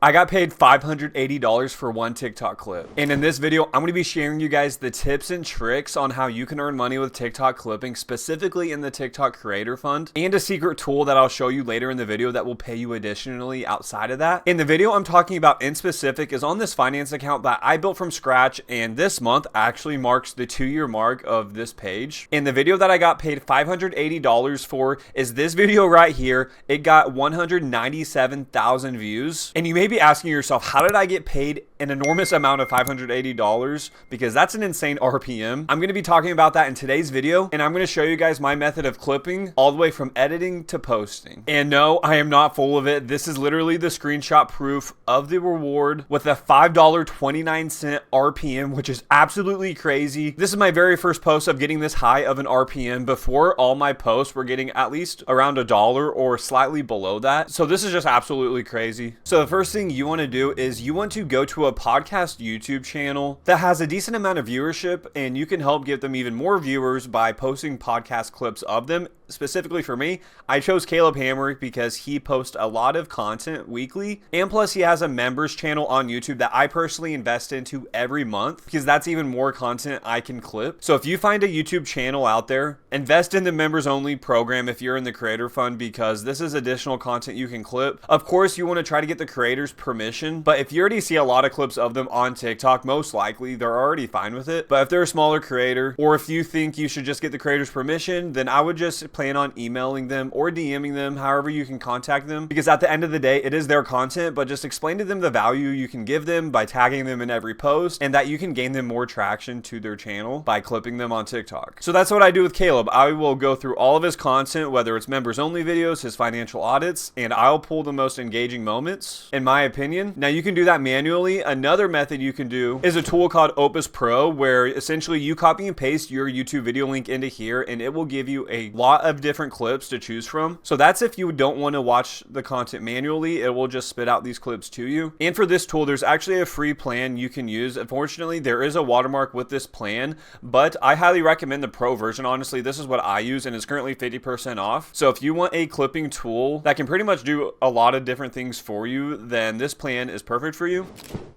I got paid $580 for one TikTok clip. And in this video, I'm going to be sharing you guys the tips and tricks on how you can earn money with TikTok clipping, specifically in the TikTok Creator Fund, and a secret tool that I'll show you later in the video that will pay you additionally outside of that. In the video I'm talking about in specific is on this finance account that I built from scratch, and this month actually marks the 2-year mark of this page. And the video that I got paid $580 for is this video right here. It got 197,000 views. And you may be asking yourself, how did I get paid an enormous amount of $580? Because that's an insane RPM. I'm going to be talking about that in today's video, and I'm going to show you guys my method of clipping all the way from editing to posting. And no, I am not full of it. This is literally the screenshot proof of the reward with a $5.29 RPM, which is absolutely crazy. This is my very first post of getting this high of an RPM. Before, all my posts were getting at least around $1 or slightly below that. So this is just absolutely crazy. So the first thing you want to do is you want to go to a podcast YouTube channel that has a decent amount of viewership, and you can help give them even more viewers by posting podcast clips of them. Specifically for me, I chose Caleb Hammer because he posts a lot of content weekly, and plus he has a members channel on YouTube that I personally invest into every month because that's even more content I can clip. So if you find a YouTube channel out there, invest in the members only program if you're in the Creator Fund, because this is additional content you can clip. Of course, you want to try to get the creators permission, but if you already see a lot of clips of them on TikTok, most likely they're already fine with it. But if they're a smaller creator, or if you think you should just get the creators permission, then I would just plan on emailing them or DMing them, however you can contact them, because at the end of the day, it is their content, but just explain to them the value you can give them by tagging them in every post, and that you can gain them more traction to their channel by clipping them on TikTok. So that's what I do with Caleb. I will go through all of his content, whether it's members only videos, his financial audits, and I'll pull the most engaging moments, in my opinion. Now you can do that manually. Another method you can do is a tool called Opus Pro, where essentially you copy and paste your YouTube video link into here, and it will give you a lot of different clips to choose from. So that's if you don't want to watch the content manually, it will just spit out these clips to you. And for this tool, there's actually a free plan you can use. Unfortunately, there is a watermark with this plan, but I highly recommend the Pro version. Honestly, this is what I use, and it's currently 50% off. So if you want a clipping tool that can pretty much do a lot of different things for you, then this plan is perfect for you.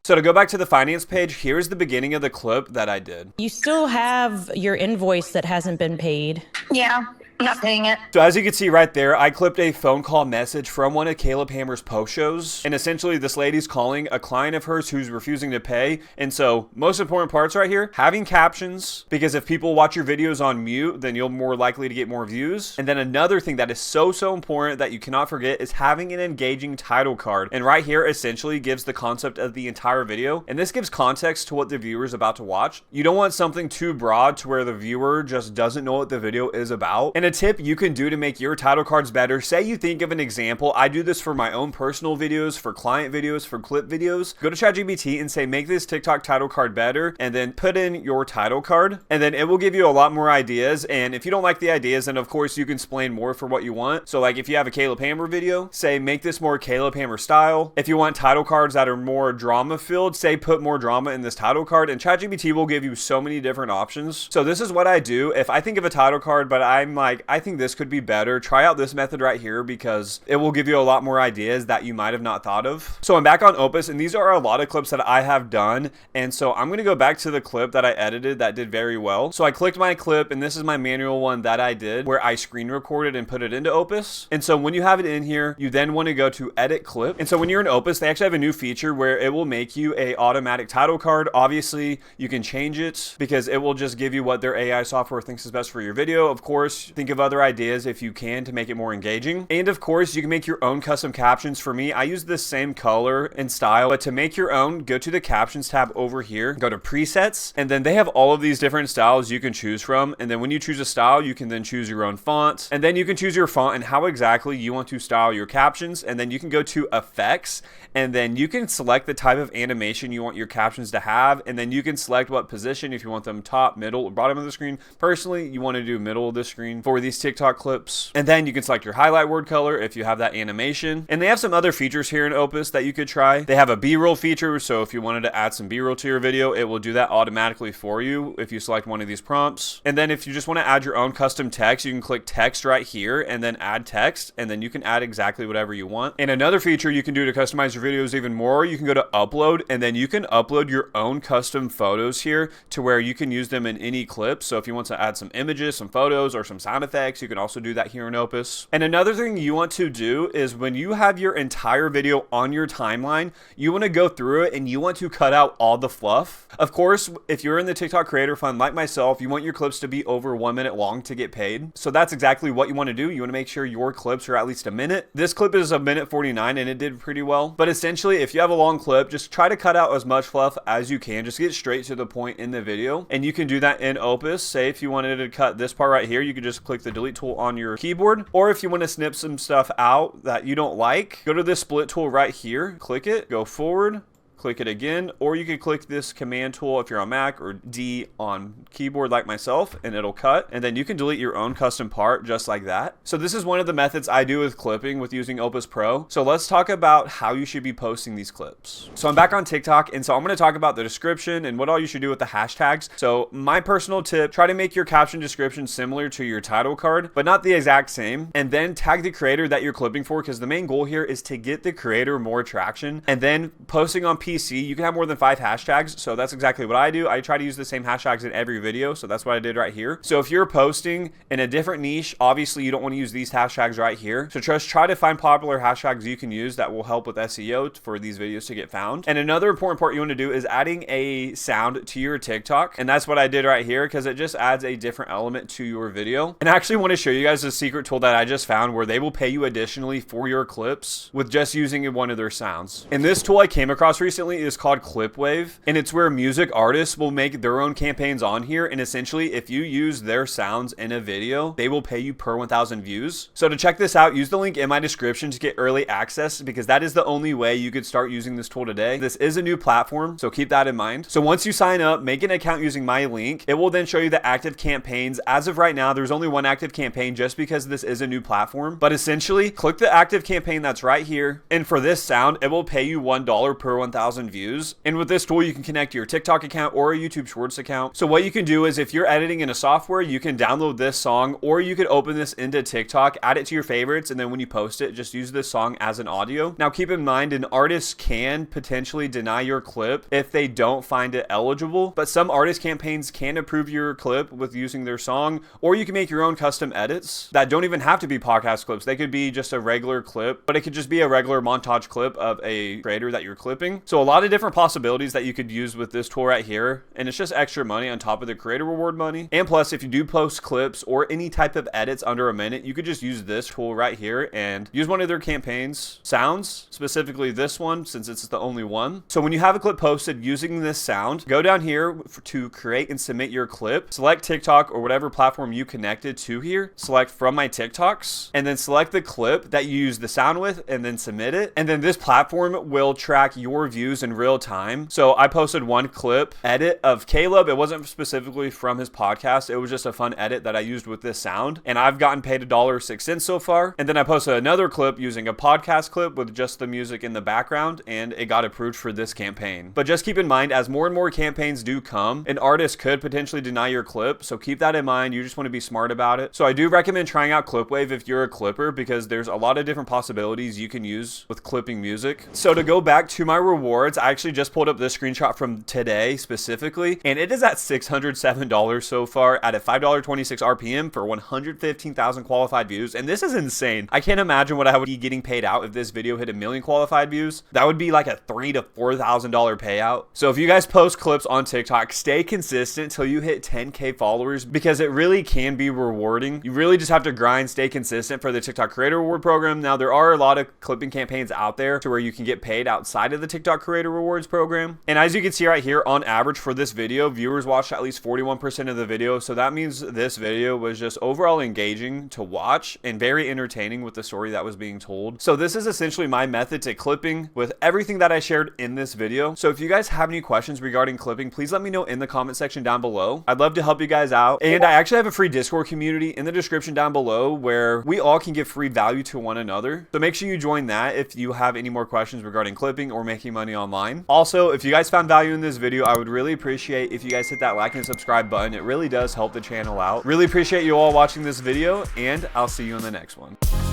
So to go back to the finance page, here's the beginning of the clip that I did. You still have your invoice that hasn't been paid. Yeah, I'm not paying it. So as you can see right there, I clipped a phone call message from one of Caleb Hammer's post shows. And essentially this lady's calling a client of hers who's refusing to pay. And so most important parts right here, having captions, because if people watch your videos on mute, then you're more likely to get more views. And then another thing that is so important that you cannot forget is having an engaging title card. And right here essentially gives the concept of the entire video. And this gives context to what the viewer is about to watch. You don't want something too broad to where the viewer just doesn't know what the video is about. And a tip you can do to make your title cards better, say you think of an example. I do this for my own personal videos, for client videos, for clip videos. Go to ChatGPT and say, make this TikTok title card better, and then put in your title card, and then it will give you a lot more ideas. And if you don't like the ideas, then of course you can explain more for what you want. So like if you have a Caleb Hammer video, say make this more Caleb Hammer style. If you want title cards that are more drama filled, say put more drama in this title card, and ChatGPT will give you so many different options. So this is what I do. If I think of a title card, but I'm like, I think this could be better, try out this method right here, because it will give you a lot more ideas that you might have not thought of. So I'm back on Opus, and these are a lot of clips that I have done. And so I'm going to go back to the clip that I edited that did very well. So I clicked my clip, and this is my manual one that I did where I screen recorded and put it into Opus. And so when you have it in here, you then want to go to edit clip. And so when you're in Opus, they actually have a new feature where it will make you a automatic title card. Obviously you can change it because it will just give you what their AI software thinks is best for your video. Of course, think of other ideas if you can to make it more engaging. And of course, you can make your own custom captions. For me, I use the same color and style, but to make your own, go to the captions tab over here, go to presets, and then they have all of these different styles you can choose from. And then when you choose a style, you can then choose your own font, and then you can choose your font and how exactly you want to style your captions. And then you can go to effects, and then you can select the type of animation you want your captions to have, and then you can select what position, if you want them top, middle, or bottom of the screen. Personally, you want to do middle of the screen for for these TikTok clips. And then you can select your highlight word color if you have that animation. And they have some other features here in Opus that you could try. They have a B-roll feature, so if you wanted to add some B-roll to your video, it will do that automatically for you if you select one of these prompts. And then if you just want to add your own custom text, you can click text right here and then add text, and then you can add exactly whatever you want. And another feature you can do to customize your videos even more, you can go to upload, and then you can upload your own custom photos here to where you can use them in any clip. So if you want to add some images, some photos, or some sound effects, you can also do that here in Opus. And another thing you want to do is when you have your entire video on your timeline, you want to go through it and you want to cut out all the fluff. Of course, if you're in the TikTok creator fund like myself, you want your clips to be over 1 minute long to get paid. So that's exactly what you want to do. You want to make sure your clips are at least a minute. This clip is a minute 49 and it did pretty well. But essentially, if you have a long clip, just try to cut out as much fluff as you can. Just get straight to the point in the video. And you can do that in Opus. Say if you wanted to cut this part right here, you could just click the delete tool on your keyboard. Or if you want to snip some stuff out that you don't like, go to this split tool right here, click it, go forward, click it again, or you could click this command tool if you're on Mac, or D on keyboard like myself, and it'll cut. And then you can delete your own custom part just like that. So this is one of the methods I do with clipping with using Opus Pro. So let's talk about how you should be posting these clips. So I'm back on TikTok, and so I'm going to talk about the description and what all you should do with the hashtags. So my personal tip, try to make your caption description similar to your title card, but not the exact same. And then tag the creator that you're clipping for, because the main goal here is to get the creator more traction. And then posting on PC, you can have more than 5 hashtags. So that's exactly what I do. I try to use the same hashtags in every video. So that's what I did right here. So if you're posting in a different niche, obviously you don't want to use these hashtags right here. So just try to find popular hashtags you can use that will help with SEO for these videos to get found. And another important part you want to do is adding a sound to your TikTok. And that's what I did right here, because it just adds a different element to your video. And I actually want to show you guys a secret tool that I just found where they will pay you additionally for your clips with just using one of their sounds. And this tool I came across recently is called Clipwave, and it's where music artists will make their own campaigns on here. And essentially, if you use their sounds in a video, they will pay you per 1,000 views. So to check this out, use the link in my description to get early access, because that is the only way you could start using this tool today. This is a new platform, so keep that in mind. So once you sign up, make an account using my link. It will then show you the active campaigns. As of right now, there's only one active campaign just because this is a new platform. But essentially, click the active campaign that's right here, and for this sound, it will pay you $1 per 1,000 views. And with this tool, you can connect your TikTok account or a YouTube Shorts account. So what you can do is, if you're editing in a software, you can download this song, or you could open this into TikTok, add it to your favorites, and then when you post it, just use this song as an audio. Now keep in mind, an artist can potentially deny your clip if they don't find it eligible, but some artist campaigns can approve your clip with using their song, or you can make your own custom edits that don't even have to be podcast clips. They could be just a regular clip, but it could just be a regular montage clip of a creator that you're clipping. So a lot of different possibilities that you could use with this tool right here, and it's just extra money on top of the creator reward money. And plus, if you do post clips or any type of edits under a minute, you could just use this tool right here and use one of their campaigns sounds, specifically this one, since it's the only one. So when you have a clip posted using this sound, go down here to create and submit your clip, select TikTok or whatever platform you connected to here, select from my TikToks, and then select the clip that you use the sound with, and then submit it. And then this platform will track your views in real time. So I posted one clip edit of Caleb. It wasn't specifically from his podcast. It was just a fun edit that I used with this sound, and I've gotten paid $1.06 so far. And then I posted another clip using a podcast clip with just the music in the background, and it got approved for this campaign. But just keep in mind, as more and more campaigns do come, an artist could potentially deny your clip. So keep that in mind. You just want to be smart about it. So I do recommend trying out Clipwave if you're a clipper, because there's a lot of different possibilities you can use with clipping music. So to go back to my rewards, I actually just pulled up this screenshot from today specifically, and it is at $607 so far at a $5.26 RPM for 115,000 qualified views. And this is insane. I can't imagine what I would be getting paid out if this video hit 1 million qualified views. That would be like a $3,000 to $4,000 payout. So if you guys post clips on TikTok, stay consistent till you hit 10K followers, because it really can be rewarding. You really just have to grind, stay consistent for the TikTok Creator Reward Program. Now, there are a lot of clipping campaigns out there to where you can get paid outside of the TikTok TikTok Creator Rewards program. And as you can see right here, on average for this video, viewers watched at least 41% of the video. So that means this video was just overall engaging to watch and very entertaining with the story that was being told. So this is essentially my method to clipping with everything that I shared in this video. So if you guys have any questions regarding clipping, please let me know in the comment section down below. I'd love to help you guys out. And I actually have a free Discord community in the description down below where we all can give free value to one another. So make sure you join that if you have any more questions regarding clipping or making money online. Also, if you guys found value in this video, I would really appreciate if you guys hit that like and subscribe button. It really does help the channel out. Really appreciate you all watching this video, and I'll see you in the next one.